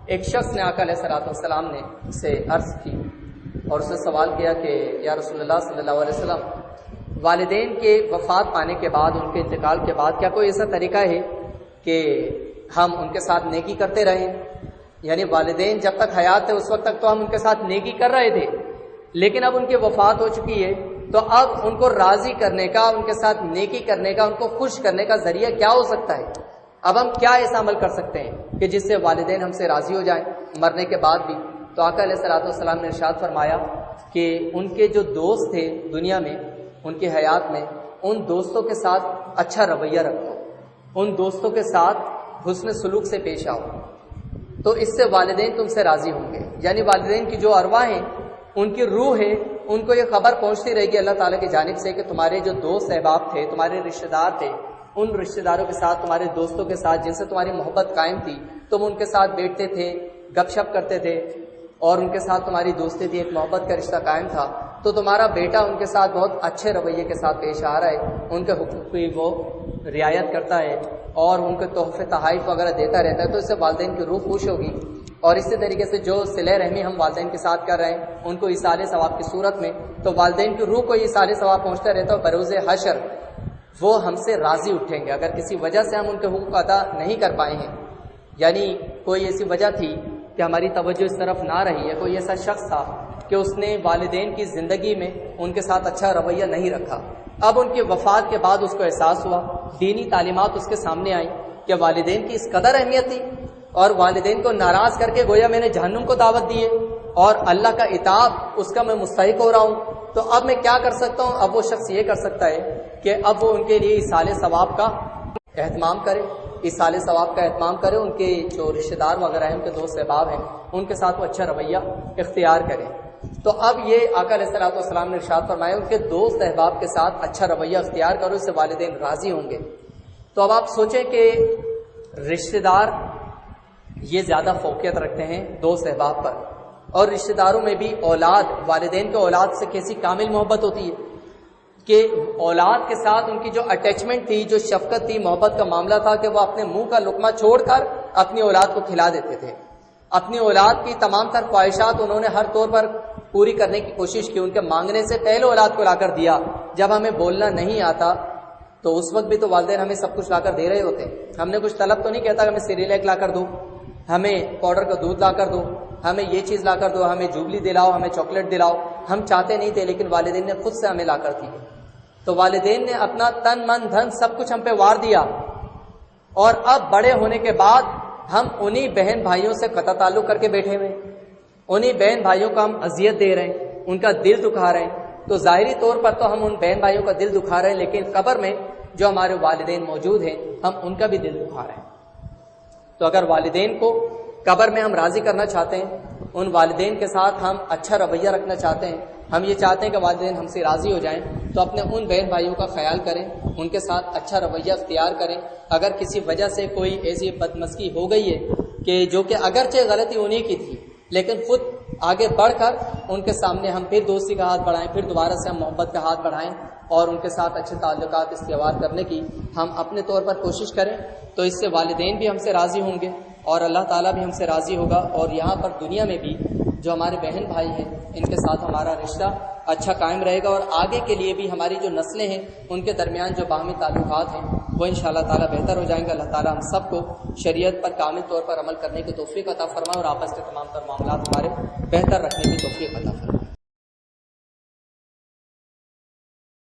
ایک شخص نے آقا علیہ الصلوۃ والسلام نے اسے عرض کی اور اسے سوال کیا کہ یا رسول اللہ صلی اللہ علیہ وسلم، والدین کے وفات پانے کے بعد، ان کے انتقال کے بعد کیا کوئی ایسا طریقہ ہے کہ ہم ان کے ساتھ نیکی کرتے رہیں؟ یعنی والدین جب تک حیات تھے اس وقت تک تو ہم ان کے ساتھ نیکی کر رہے تھے، لیکن اب ان کی وفات ہو چکی ہے، تو اب ان کو راضی کرنے کا، ان کے ساتھ نیکی کرنے کا، ان کو خوش کرنے کا ذریعہ کیا ہو سکتا ہے؟ اب ہم کیا ایسا عمل کر سکتے ہیں کہ جس سے والدین ہم سے راضی ہو جائیں مرنے کے بعد بھی؟ تو آقا علیہ الصلوۃ والسلام نے ارشاد فرمایا کہ ان کے جو دوست تھے دنیا میں، ان کی حیات میں، ان دوستوں کے ساتھ اچھا رویہ رکھو، ان دوستوں کے ساتھ حسن سلوک سے پیش آؤ، تو اس سے والدین تم سے راضی ہوں گے۔ یعنی والدین کی جو ارواح ہیں، ان کی روح ہے، ان کو یہ خبر پہنچتی رہے گی اللہ تعالیٰ کی جانب سے کہ تمہارے جو دوست احباب تھے، تمہارے رشتہ دار تھے، ان رشتہ داروں کے ساتھ، تمہارے دوستوں کے ساتھ جن سے تمہاری محبت قائم تھی، تم ان کے ساتھ بیٹھتے تھے، گپ شپ کرتے تھے اور ان کے ساتھ تمہاری دوستی تھی، ایک محبت کا رشتہ قائم تھا، تو تمہارا بیٹا ان کے ساتھ بہت اچھے رویے کے ساتھ پیش آ رہا ہے، ان کے حقوق کی وہ رعایت کرتا ہے اور ان کے تحفے تحائف وغیرہ دیتا رہتا ہے، تو اس سے والدین کی روح خوش ہوگی۔ اور اسی طریقے سے جو صلہ رحمی ہم والدین کے ساتھ کر رہے ہیں ان کو ایصال ثواب کی صورت میں، تو والدین کی روح کو ایصال ثواب پہنچتا رہتا ہے، بروز حشر وہ ہم سے راضی اٹھیں گے۔ اگر کسی وجہ سے ہم ان کے حقوق ادا نہیں کر پائے ہیں، یعنی کوئی ایسی وجہ تھی کہ ہماری توجہ اس طرف نہ رہی ہے، کوئی ایسا شخص تھا کہ اس نے والدین کی زندگی میں ان کے ساتھ اچھا رویہ نہیں رکھا، اب ان کی وفات کے بعد اس کو احساس ہوا، دینی تعلیمات اس کے سامنے آئیں کہ والدین کی اس قدر اہمیت تھی، اور والدین کو ناراض کر کے گویا میں نے جہنم کو دعوت دی ہے اور اللہ کا عتاب اس کا میں مستحق ہو رہا ہوں، تو اب میں کیا کر سکتا ہوں؟ اب وہ شخص یہ کر سکتا ہے کہ اب وہ ان کے لیے ایصال ثواب کا اہتمام کرے، ایصال ثواب کا اہتمام کرے، ان کے جو رشتہ دار وغیرہ ہیں، ان کے دوست احباب ہیں، ان کے ساتھ وہ اچھا رویہ اختیار کرے۔ تو اب یہ آقا علیہ الصلوۃ والسلام نے ارشاد فرمایا ان کے دوست احباب کے ساتھ اچھا رویہ اختیار کرو، اس سے والدین راضی ہوں گے۔ تو اب آپ سوچیں کہ رشتہ دار یہ زیادہ فوقیت رکھتے ہیں دوست احباب پر، اور رشتہ داروں میں بھی اولاد، والدین کے اولاد سے کیسی کامل محبت ہوتی ہے کہ اولاد کے ساتھ ان کی جو اٹیچمنٹ تھی، جو شفقت تھی، محبت کا معاملہ تھا کہ وہ اپنے منہ کا لقمہ چھوڑ کر اپنی اولاد کو کھلا دیتے تھے، اپنی اولاد کی تمام تر خواہشات انہوں نے ہر طور پر پوری کرنے کی کوشش کی، ان کے مانگنے سے پہلے اولاد کو لا کر دیا۔ جب ہمیں بولنا نہیں آتا تو اس وقت بھی تو والدین ہمیں سب کچھ لا کر دے رہے ہوتے ہیں، ہم نے کچھ طلب تو نہیں کہتا کہ ہمیں سیریلیک لا کر دو، ہمیں پاؤڈر کا دودھ لا کر دو، ہمیں یہ چیز لا کر دو، ہمیں جوبلی دلاؤ، ہمیں چاکلیٹ دلاؤ، ہم چاہتے نہیں تھے، لیکن والدین نے خود سے ہمیں لا کر دی۔ تو والدین نے اپنا تن من دھن سب کچھ ہم پہ وار دیا، اور اب بڑے ہونے کے بعد ہم انہی بہن بھائیوں سے قطع تعلق کر کے بیٹھے ہوئے، انہی بہن بھائیوں کو ہم اذیت دے رہے ہیں، ان کا دل دکھا رہے ہیں۔ تو ظاہری طور پر تو ہم ان بہن بھائیوں کا دل دکھا رہے ہیں، لیکن قبر میں جو ہمارے والدین موجود ہیں ہم ان کا بھی دل دکھا رہے ہیں۔ تو اگر والدین کو قبر میں ہم راضی کرنا چاہتے ہیں، ان والدین کے ساتھ ہم اچھا رویہ رکھنا چاہتے ہیں، ہم یہ چاہتے ہیں کہ والدین ہم سے راضی ہو جائیں، تو اپنے ان بہن بھائیوں کا خیال کریں، ان کے ساتھ اچھا رویہ اختیار کریں۔ اگر کسی وجہ سے کوئی ایسی بدمزگی ہو گئی ہے کہ جو کہ اگرچہ غلطی انہی کی تھی، لیکن خود آگے بڑھ کر ان کے سامنے ہم پھر دوستی کا ہاتھ بڑھائیں، پھر دوبارہ سے ہم محبت کا ہاتھ بڑھائیں اور ان کے ساتھ اچھے تعلقات استوار کرنے کی ہم اپنے طور پر کوشش کریں، تو اس سے والدین بھی ہم سے راضی ہوں گے اور اللہ تعالیٰ بھی ہم سے راضی ہوگا، اور یہاں پر دنیا میں بھی جو ہمارے بہن بھائی ہیں ان کے ساتھ ہمارا رشتہ اچھا قائم رہے گا، اور آگے کے لیے بھی ہماری جو نسلیں ہیں ان کے درمیان جو باہمی تعلقات ہیں وہ انشاءاللہ تعالیٰ بہتر ہو جائیں گے۔ اللہ تعالیٰ ہم سب کو شریعت پر کامل طور پر عمل کرنے کی توفیق عطا فرمائے، اور آپس کے تمام تر معاملات ہمارے بہتر رکھنے کی توفیق عطا فرمائے۔